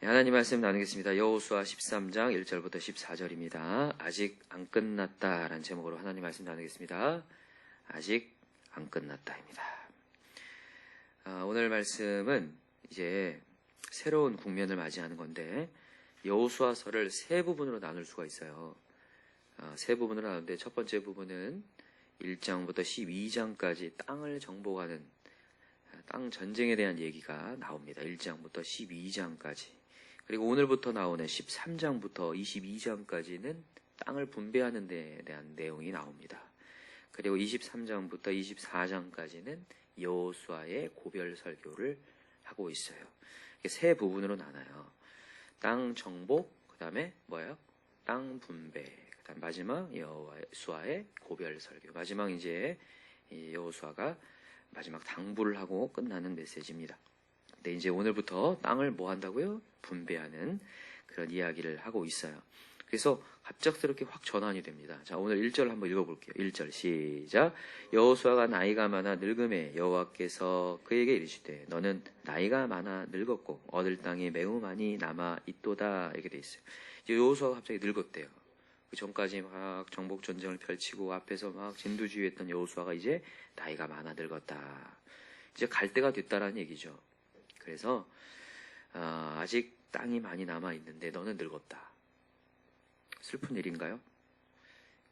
하나님 말씀 나누겠습니다. 여호수아 13장 1절부터 14절입니다. 아직 안 끝났다라는 제목으로 하나님 말씀 나누겠습니다. 아직 안 끝났다입니다. 오늘 말씀은 이제 새로운 국면을 맞이하는 건데 여호수아서를 세 부분으로 나눌 수가 있어요. 세 부분으로 나누는데 첫 번째 부분은 1장부터 12장까지 땅을 정복하는 땅 전쟁에 대한 얘기가 나옵니다. 1장부터 12장까지. 그리고 오늘부터 나오는 13장부터 22장까지는 땅을 분배하는 데에 대한 내용이 나옵니다. 그리고 23장부터 24장까지는 여호수아의 고별 설교를 하고 있어요. 이게 세 부분으로 나눠요. 땅 정복, 그 다음에 뭐예요? 땅 분배, 그 다음 마지막 여호수아의 고별 설교. 마지막 이제 여호수아가 마지막 당부를 하고 끝나는 메시지입니다. 근데 이제 오늘부터 땅을 뭐 한다고요? 분배하는 그런 이야기를 하고 있어요. 그래서 갑작스럽게 확 전환이 됩니다. 자, 오늘 1절 한번 읽어볼게요. 1절 시작. 여호수아가 나이가 많아 늙음에 여호와께서 그에게 이르시되 너는 나이가 많아 늙었고 얻을 땅이 매우 많이 남아 있도다. 이렇게 돼 있어요. 이제 여호수아가 갑자기 늙었대요. 그 전까지 막 정복 전쟁을 펼치고 앞에서 막 진두지휘했던 여호수아가 이제 나이가 많아 늙었다. 이제 갈 때가 됐다라는 얘기죠. 그래서 아직 땅이 많이 남아 있는데 너는 늙었다. 슬픈 일인가요?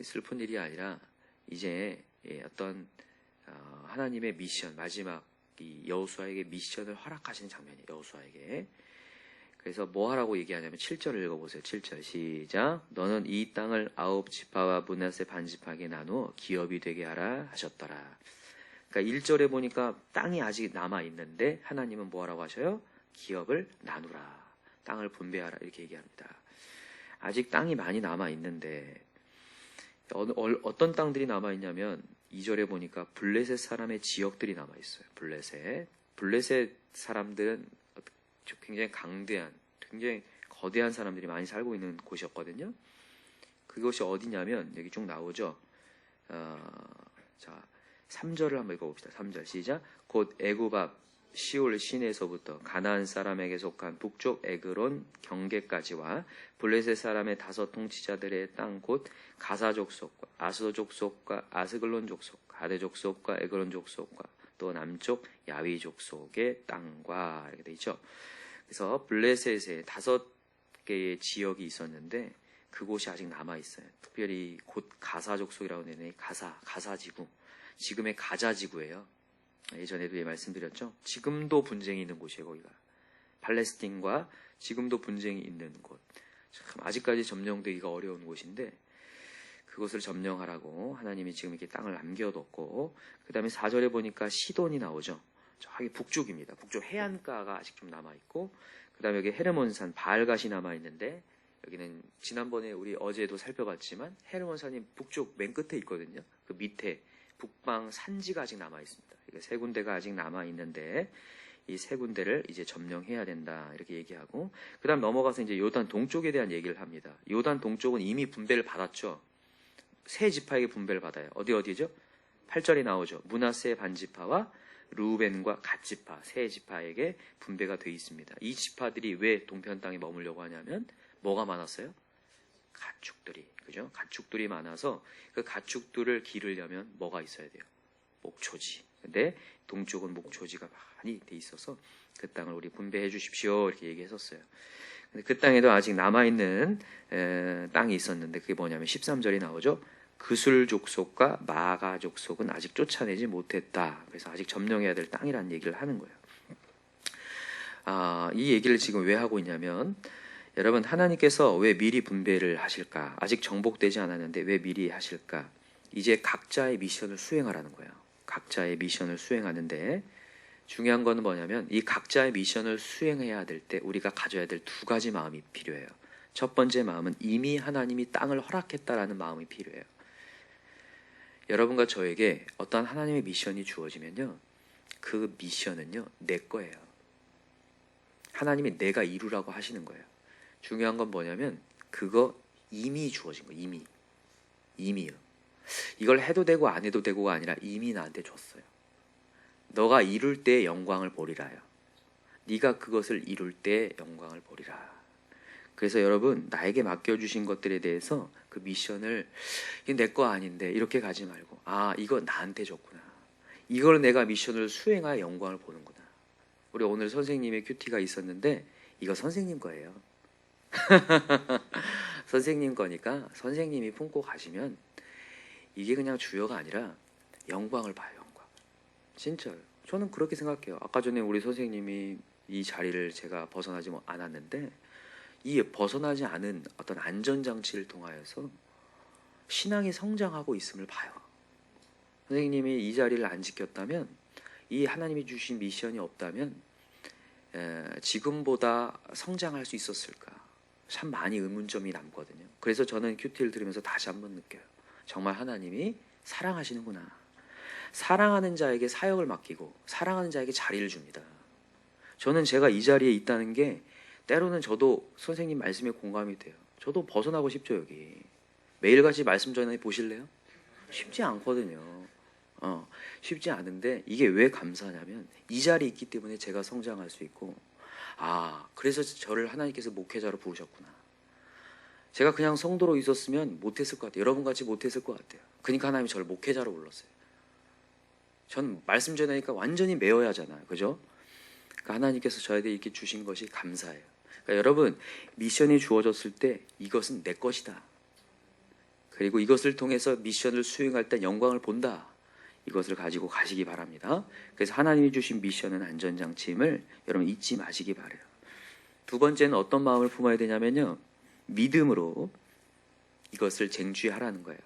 슬픈 일이 아니라 이제 어떤 하나님의 미션, 마지막 이 여호수아에게 미션을 허락하시는 장면이에요. 여호수아에게. 그래서 뭐 하라고 얘기하냐면 7절을 읽어보세요. 7절 시작. 너는 이 땅을 9지파와 므낫세 반지파에게 나누어 기업이 되게 하라 하셨더라. 그러니까 1절에 보니까 땅이 아직 남아 있는데 하나님은 뭐 하라고 하셔요? 기업을 나누라. 땅을 분배하라. 이렇게 얘기합니다. 아직 땅이 많이 남아 있는데 어떤 땅들이 남아 있냐면 2절에 보니까 블레셋 사람의 지역들이 남아 있어요. 블레셋 사람들은 굉장히 강대한, 굉장히 거대한 사람들이 많이 살고 있는 곳이었거든요. 그것이 어디냐면 여기 쭉 나오죠. 자, 3절을 한번 읽어봅시다. 3절 시작. 곧 애굽 앞 시올 시내에서부터 가나안 사람에게 속한 북쪽 에그론 경계까지와 블레셋 사람의 5 통치자들의 땅 곧 가사 족속과 아스도 족속과 아스글론 족속, 가데 족속과 에그론 족속과 또 남쪽 야위 족속의 땅과 이렇게 돼 있죠. 그래서 블레셋에 5개의 지역이 있었는데 그곳이 아직 남아 있어요. 특별히 곧 가사 족속이라고 하는 가사 지구, 지금의 가자 지구예요. 예전에도 말씀드렸죠. 지금도 분쟁이 있는 곳이에요. 거기가 팔레스틴과 지금도 분쟁이 있는 곳. 참 아직까지 점령되기가 어려운 곳인데 그것을 점령하라고 하나님이 지금 이렇게 땅을 남겨뒀고, 그 다음에 4절에 보니까 시돈이 나오죠. 저기 북쪽입니다. 북쪽 해안가가 아직 좀 남아있고, 그 다음에 여기 헤르몬산 바알갓이 남아있는데, 여기는 지난번에 우리 어제도 살펴봤지만 헤르몬산이 북쪽 맨 끝에 있거든요. 그 밑에 북방 산지가 아직 남아있습니다. 세 군데가 아직 남아있는데 이 세 군데를 이제 점령해야 된다. 이렇게 얘기하고, 그 다음 넘어가서 이제 요단 동쪽에 대한 얘기를 합니다. 요단 동쪽은 이미 분배를 받았죠. 세 지파에게 분배를 받아요. 어디죠? 8절이 나오죠. 므낫세 반지파와 루벤과 갓지파, 세 지파에게 분배가 되어 있습니다. 이 지파들이 왜 동편 땅에 머물려고 하냐면 뭐가 많았어요? 가축들이, 그죠? 가축들이 많아서 그 가축들을 기르려면 뭐가 있어야 돼요? 목초지. 근데 동쪽은 목초지가 많이 돼 있어서 그 땅을 우리 분배해 주십시오. 이렇게 얘기했었어요. 근데 그 땅에도 아직 남아있는 땅이 있었는데 그게 뭐냐면 13절이 나오죠. 그술 족속과 마가 족속은 아직 쫓아내지 못했다. 그래서 아직 점령해야 될 땅이라는 얘기를 하는 거예요. 이 얘기를 지금 왜 하고 있냐면, 여러분, 하나님께서 왜 미리 분배를 하실까? 아직 정복되지 않았는데 왜 미리 하실까? 이제 각자의 미션을 수행하라는 거예요. 각자의 미션을 수행하는데 중요한 거는 뭐냐면 이 각자의 미션을 수행해야 될 때 우리가 가져야 될 2가지 마음이 필요해요. 첫 번째 마음은 이미 하나님이 땅을 허락했다라는 마음이 필요해요. 여러분과 저에게 어떤 하나님의 미션이 주어지면요, 그 미션은요 내 거예요. 하나님이 내가 이루라고 하시는 거예요. 중요한 건 뭐냐면 그거 이미 주어진 거예요. 이미요. 이걸 해도 되고 안 해도 되고가 아니라 이미 나한테 줬어요. 너가 이룰 때의 영광을 보리라요. 네가 그것을 이룰 때 영광을 보리라. 그래서 여러분, 나에게 맡겨주신 것들에 대해서 그 미션을 이게 내 거 아닌데 이렇게 가지 말고, 아, 이거 나한테 줬구나. 이걸 내가 미션을 수행하여 영광을 보는구나. 우리 오늘 선생님의 큐티가 있었는데 이거 선생님 거예요. 선생님 거니까 선생님이 품고 가시면 이게 그냥 주여가 아니라 영광을 봐요. 영광. 진짜요. 저는 그렇게 생각해요. 아까 전에 우리 선생님이 이 자리를 제가 벗어나지 않았는데 이 벗어나지 않은 어떤 안전장치를 통하여서 신앙이 성장하고 있음을 봐요. 선생님이 이 자리를 안 지켰다면, 이 하나님이 주신 미션이 없다면 지금보다 성장할 수 있었을까? 참 많이 의문점이 남거든요. 그래서 저는 큐티를 들으면서 다시 한번 느껴요. 정말 하나님이 사랑하시는구나. 사랑하는 자에게 사역을 맡기고 사랑하는 자에게 자리를 줍니다. 저는 제가 이 자리에 있다는 게 때로는 저도 선생님 말씀에 공감이 돼요. 저도 벗어나고 싶죠. 여기 매일같이 말씀 전해 보실래요? 쉽지 않거든요. 쉽지 않은데 이게 왜 감사하냐면 이 자리에 있기 때문에 제가 성장할 수 있고, 아, 그래서 저를 하나님께서 목회자로 부르셨구나. 제가 그냥 성도로 있었으면 못했을 것 같아요. 여러분같이 못했을 것 같아요. 그러니까 하나님이 저를 목회자로 불렀어요. 전 말씀 전하니까 완전히 메어야 하잖아요. 그죠? 그러니까 하나님께서 저에게 이렇게 주신 것이 감사해요. 그러니까 여러분, 미션이 주어졌을 때 이것은 내 것이다. 그리고 이것을 통해서 미션을 수행할 때 영광을 본다. 이것을 가지고 가시기 바랍니다. 그래서 하나님이 주신 미션은 안전장치임을 여러분 잊지 마시기 바라요. 두 번째는 어떤 마음을 품어야 되냐면요, 믿음으로 이것을 쟁취하라는 거예요.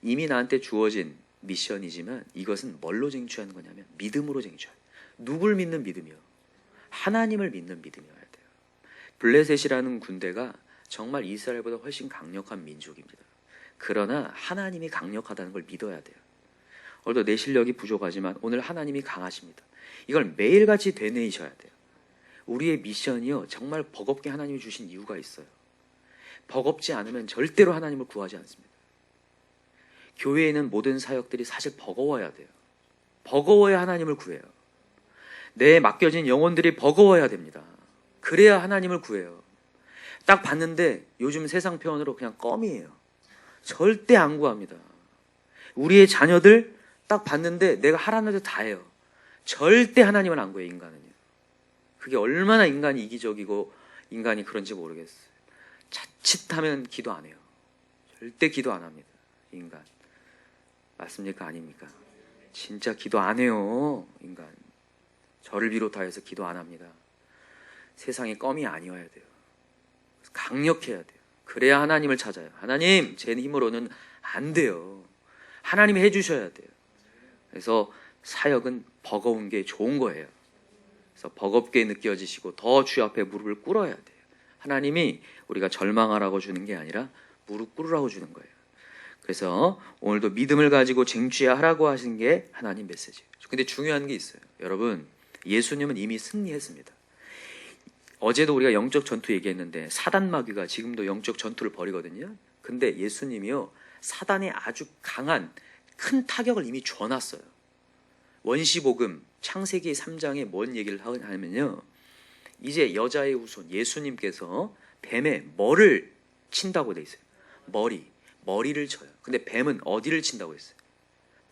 이미 나한테 주어진 미션이지만 이것은 뭘로 쟁취하는 거냐면 믿음으로 쟁취해요. 누굴 믿는 믿음이요? 하나님을 믿는 믿음이어야 돼요. 블레셋이라는 군대가 정말 이스라엘보다 훨씬 강력한 민족입니다. 그러나 하나님이 강력하다는 걸 믿어야 돼요. 오늘도 내 실력이 부족하지만 오늘 하나님이 강하십니다. 이걸 매일같이 되뇌이셔야 돼요. 우리의 미션이요, 정말 버겁게 하나님이 주신 이유가 있어요. 버겁지 않으면 절대로 하나님을 구하지 않습니다. 교회에 있는 모든 사역들이 사실 버거워야 돼요. 버거워야 하나님을 구해요. 내 맡겨진 영혼들이 버거워야 됩니다. 그래야 하나님을 구해요. 딱 봤는데 요즘 세상 표현으로 그냥 껌이에요. 절대 안 구합니다. 우리의 자녀들 딱 봤는데 내가 하라는 대로 다 해요. 절대 하나님은 안 구해요. 인간은요. 그게 얼마나 인간이 이기적이고 인간이 그런지 모르겠어요. 자칫하면 기도 안 해요. 절대 기도 안 합니다. 인간. 맞습니까? 아닙니까? 진짜 기도 안 해요. 인간. 저를 비롯하여서 기도 안 합니다. 세상에 껌이 아니어야 돼요. 강력해야 돼요. 그래야 하나님을 찾아요. 하나님, 제 힘으로는 안 돼요. 하나님이 해주셔야 돼요. 그래서 사역은 버거운 게 좋은 거예요. 그래서 버겁게 느껴지시고 더 주 앞에 무릎을 꿇어야 돼요. 하나님이 우리가 절망하라고 주는 게 아니라 무릎 꿇으라고 주는 거예요. 그래서 오늘도 믿음을 가지고 쟁취하라고 하신 게 하나님 메시지예요. 근데 중요한 게 있어요. 여러분, 예수님은 이미 승리했습니다. 어제도 우리가 영적 전투 얘기했는데 사단 마귀가 지금도 영적 전투를 벌이거든요. 근데 예수님이요, 사단의 아주 강한 큰 타격을 이미 줘놨어요. 원시복음 창세기 3장에 뭔 얘기를 하냐면요, 이제 여자의 후손 예수님께서 뱀의 뭐를 친다고 돼 있어요. 머리를 쳐요. 근데 뱀은 어디를 친다고 했어요?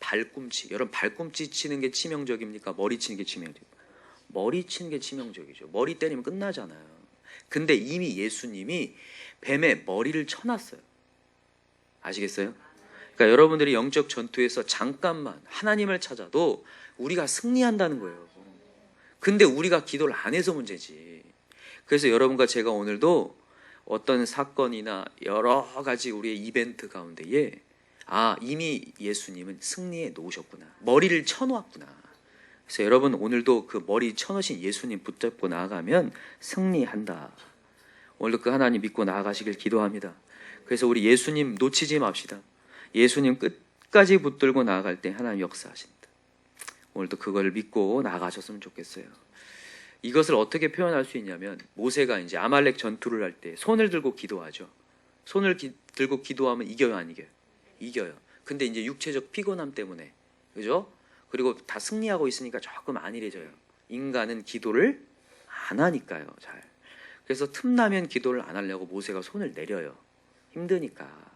발꿈치. 여러분, 발꿈치 치는 게 치명적입니까? 머리 치는 게 치명적입니까? 머리 치는 게 치명적이죠. 머리 때리면 끝나잖아요. 근데 이미 예수님이 뱀의 머리를 쳐놨어요. 아시겠어요? 그러니까 여러분들이 영적 전투에서 잠깐만 하나님을 찾아도 우리가 승리한다는 거예요. 근데 우리가 기도를 안 해서 문제지. 그래서 여러분과 제가 오늘도 어떤 사건이나 여러 가지 우리의 이벤트 가운데에 이미 예수님은 승리해 놓으셨구나. 머리를 쳐놓았구나. 그래서 여러분, 오늘도 그 머리 쳐놓으신 예수님 붙잡고 나아가면 승리한다. 오늘도 그 하나님 믿고 나아가시길 기도합니다. 그래서 우리 예수님 놓치지 맙시다. 예수님 끝까지 붙들고 나아갈 때 하나님 역사하신다. 오늘도 그걸 믿고 나아가셨으면 좋겠어요. 이것을 어떻게 표현할 수 있냐면, 모세가 이제 아말렉 전투를 할 때 손을 들고 기도하죠. 손을 들고 기도하면 이겨요, 안 이겨요? 이겨요. 근데 이제 육체적 피곤함 때문에, 그죠? 그리고 다 승리하고 있으니까 조금 안일해져요. 인간은 기도를 안 하니까요. 잘. 그래서 틈나면 기도를 안 하려고 모세가 손을 내려요. 힘드니까.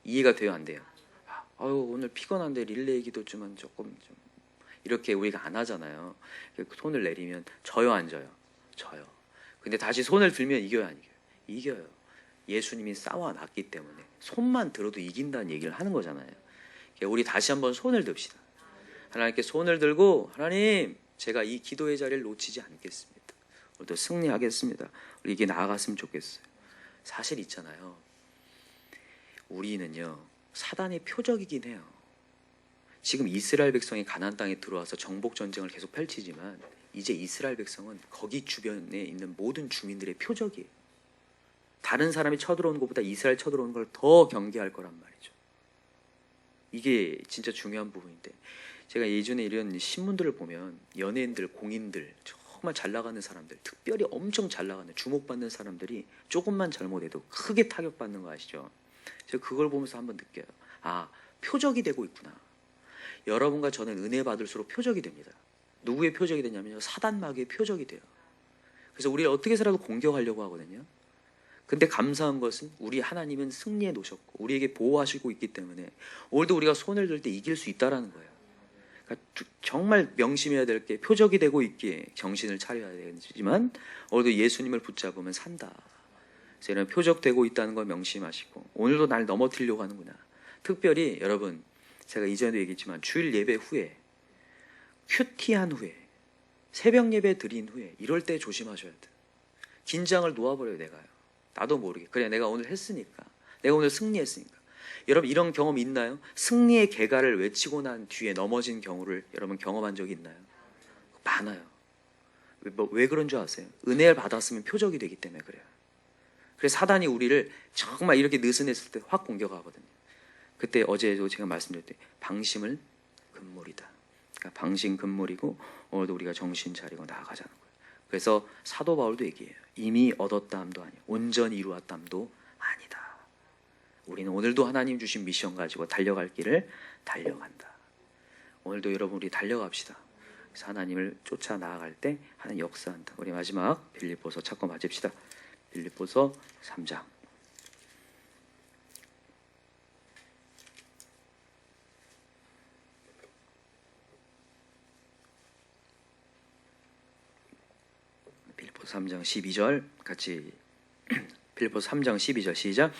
이해가 돼요, 안 돼요? 아유, 오늘 피곤한데 릴레이 기도 좀 이렇게 우리가 안 하잖아요. 손을 내리면 져요, 안 져요? 져요. 근데 다시 손을 들면 이겨요, 안 이겨요? 이겨요. 예수님이 싸워놨기 때문에 손만 들어도 이긴다는 얘기를 하는 거잖아요. 우리 다시 한번 손을 듭시다. 하나님께 손을 들고, 하나님, 제가 이 기도의 자리를 놓치지 않겠습니다. 오늘도 승리하겠습니다. 우리 이게 나아갔으면 좋겠어요. 사실 있잖아요. 우리는요, 사단의 표적이긴 해요. 지금 이스라엘 백성이 가나안 땅에 들어와서 정복 전쟁을 계속 펼치지만 이제 이스라엘 백성은 거기 주변에 있는 모든 주민들의 표적이에요. 다른 사람이 쳐들어오는 것보다 이스라엘 쳐들어오는 걸 더 경계할 거란 말이죠. 이게 진짜 중요한 부분인데, 제가 예전에 이런 신문들을 보면 연예인들, 공인들, 정말 잘 나가는 사람들, 특별히 엄청 잘 나가는 주목받는 사람들이 조금만 잘못해도 크게 타격받는 거 아시죠? 제가 그걸 보면서 한번 느껴요. 아, 표적이 되고 있구나. 여러분과 저는 은혜 받을수록 표적이 됩니다. 누구의 표적이 되냐면요, 사단 마귀의 표적이 돼요. 그래서 우리를 어떻게 해서라도 공격하려고 하거든요. 근데 감사한 것은 우리 하나님은 승리해 놓으셨고 우리에게 보호하시고 있기 때문에 오늘도 우리가 손을 들 때 이길 수 있다라는 거예요. 그러니까 정말 명심해야 될 게, 표적이 되고 있기에 정신을 차려야 되지만 오늘도 예수님을 붙잡으면 산다. 그래서 이런 표적 되고 있다는 걸 명심하시고, 오늘도 날 넘어뜨리려고 하는구나. 특별히 여러분, 제가 이전에도 얘기했지만 주일 예배 후에, 큐티한 후에, 새벽 예배 드린 후에 이럴 때 조심하셔야 돼요. 긴장을 놓아버려요. 내가요. 나도 모르게. 그래, 내가 오늘 했으니까, 내가 오늘 승리했으니까. 여러분, 이런 경험 있나요? 승리의 개가를 외치고 난 뒤에 넘어진 경우를 여러분 경험한 적이 있나요? 많아요. 왜 그런 줄 아세요? 은혜를 받았으면 표적이 되기 때문에 그래요. 그래서 사단이 우리를 정말 이렇게 느슨했을 때 확 공격하거든요. 그때 어제도 제가 말씀드렸듯이 방심을 금물이다. 그러니까 방심 금물이고 오늘도 우리가 정신 차리고 나아가자는 거예요. 그래서 사도 바울도 얘기해요. 이미 얻었다함도 아니요, 온전히 이루었다함도 아니다. 우리는 오늘도 하나님 주신 미션 가지고 달려갈 길을 달려간다. 오늘도 여러분, 우리 달려갑시다. 그래서 하나님을 쫓아 나아갈 때 하나님 역사한다. 우리 마지막 빌립보서 찾고 맞읍시다. 빌립보서 3장. 빌립보서 3장 12절 같이. 빌립보서 3장 12절 시작.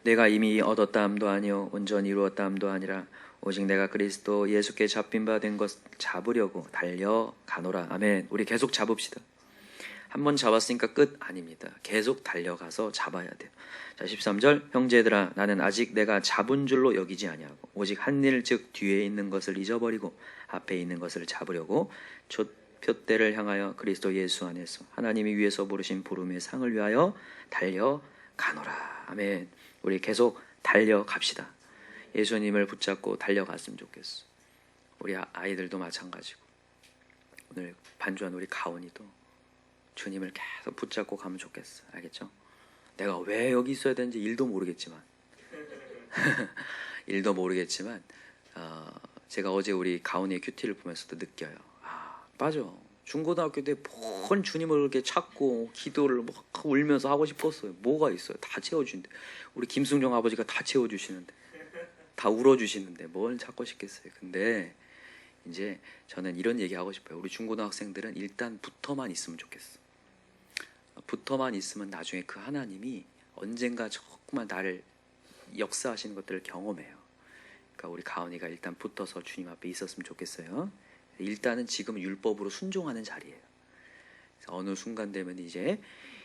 내가 이미 얻었다함도 아니요 온전히 이루었다함도 아니라 오직 내가 그리스도 예수께 잡힌 바 된 것 잡으려고 달려가노라. 아멘. 우리 계속 잡읍시다. 한번 잡았으니까 끝 아닙니다. 계속 달려가서 잡아야 돼요. 자, 13절. 형제들아, 나는 아직 내가 잡은 줄로 여기지 아니하고 오직 한 일, 즉 뒤에 있는 것을 잊어버리고 앞에 있는 것을 잡으려고 표대를 향하여 그리스도 예수 안에서 하나님이 위에서 부르신 부름의 상을 위하여 달려가노라. 아멘. 우리 계속 달려갑시다. 예수님을 붙잡고 달려갔으면 좋겠어. 우리 아이들도 마찬가지고, 오늘 반주한 우리 가온이도 주님을 계속 붙잡고 가면 좋겠어. 알겠죠? 내가 왜 여기 있어야 되는지 일도 모르겠지만 제가 어제 우리 가온이의 큐티를 보면서도 느껴요. 맞아. 중고등학교 때 뭔 주님을 이렇게 찾고 기도를 막 울면서 하고 싶었어요. 뭐가 있어요? 다 채워주는데. 우리 김승정 아버지가 다 채워주시는데, 다 울어주시는데 뭘 찾고 싶겠어요. 근데 이제 저는 이런 얘기 하고 싶어요. 우리 중고등학생들은 일단 붙어만 있으면 좋겠어. 붙어만 있으면 나중에 그 하나님이 언젠가 조금만 나를 역사하시는 것들을 경험해요. 그러니까 우리 가은이가 일단 붙어서 주님 앞에 있었으면 좋겠어요. 일단은 지금 율법으로 순종하는 자리예요. 어느 순간 되면 이제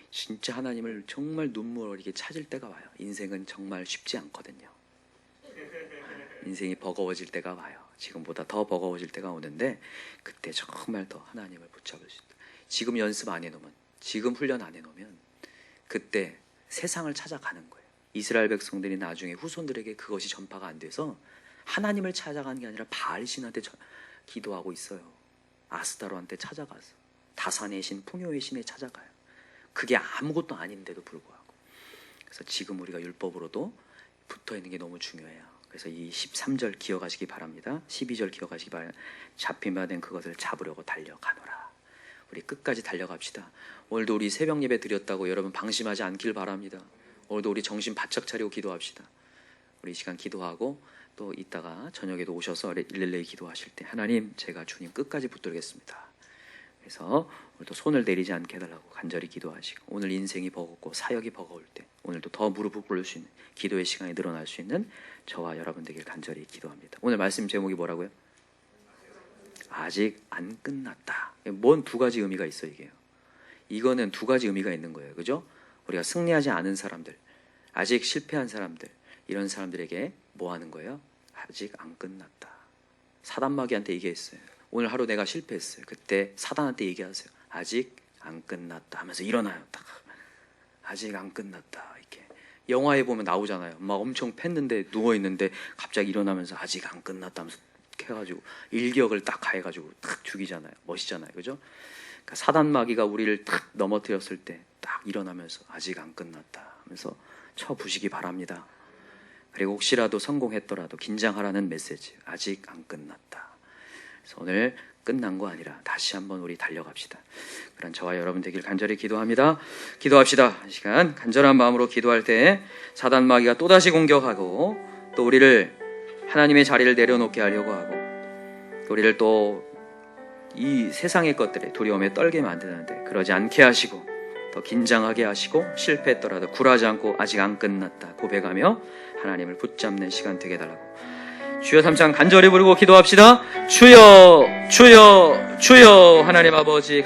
진짜 하나님을 정말 눈물 어리게 찾을 때가 와요. 인생은 정말 쉽지 않거든요. 인생이 버거워질 때가 와요. 지금보다 더 버거워질 때가 오는데 그때 정말 더 하나님을 붙잡을 수 있다. 지금 연습 안 해놓으면, 지금 훈련 안 해놓으면 그때 세상을 찾아가는 거예요. 이스라엘 백성들이 나중에 후손들에게 그것이 전파가 안 돼서 하나님을 찾아가는 게 아니라 바알 신한테 기도하고 있어요. 아스타로한테 찾아가서 다산의 신, 풍요의 신에 찾아가요. 그게 아무것도 아닌데도 불구하고. 그래서 지금 우리가 율법으로도 붙어있는 게 너무 중요해요. 그래서 이 13절 기억하시기 바랍니다. 12절 기억하시기 바랍니다. 잡힌 바 된 그것을 잡으려고 달려가노라. 우리 끝까지 달려갑시다. 오늘도 우리 새벽 예배 드렸다고 여러분 방심하지 않길 바랍니다. 오늘도 우리 정신 바짝 차리고 기도합시다. 우리 이 시간 기도하고 또 이따가 저녁에도 오셔서 릴레이 기도하실 때 하나님 제가 주님 끝까지 붙들겠습니다. 그래서 오늘도 손을 내리지 않게 해달라고 간절히 기도하시고 오늘 인생이 버겁고 사역이 버거울 때 오늘도 더 무릎을 꿇을 수 있는 기도의 시간이 늘어날 수 있는 저와 여러분 되길 간절히 기도합니다. 오늘 말씀 제목이 뭐라고요? 아직 안 끝났다. 뭔 두 가지 의미가 있어요 이게요. 이거는 두 가지 의미가 있는 거예요. 그죠? 우리가 승리하지 않은 사람들, 아직 실패한 사람들, 이런 사람들에게 뭐 하는 거예요? 아직 안 끝났다. 사단마귀한테 얘기했어요. 오늘 하루 내가 실패했어요. 그때 사단한테 얘기하세요. 아직 안 끝났다 하면서 일어나요. 딱 아직 안 끝났다. 이렇게 영화에 보면 나오잖아요. 막 엄청 팼는데 누워있는데 갑자기 일어나면서 아직 안 끝났다 하면서 해가지고 일격을 딱 가해가지고 탁 죽이잖아요. 멋있잖아요. 그죠? 그러니까 사단마귀가 우리를 탁 넘어뜨렸을 때 딱 일어나면서 아직 안 끝났다 하면서 쳐부시기 바랍니다. 그리고 혹시라도 성공했더라도 긴장하라는 메시지. 아직 안 끝났다. 그래서 오늘 끝난 거 아니라 다시 한번 우리 달려갑시다. 그런 저와 여러분 되길 간절히 기도합니다. 기도합시다. 이 시간 간절한 마음으로 기도할 때 사단마귀가 또다시 공격하고 또 우리를 하나님의 자리를 내려놓게 하려고 하고 우리를 또 이 세상의 것들에 두려움에 떨게 만드는데 그러지 않게 하시고 더 긴장하게 하시고 실패했더라도 굴하지 않고 아직 안 끝났다 고백하며 하나님을 붙잡는 시간 되게 해달라고 주여 3장 간절히 부르고 기도합시다. 주여 주여 주여 하나님 아버지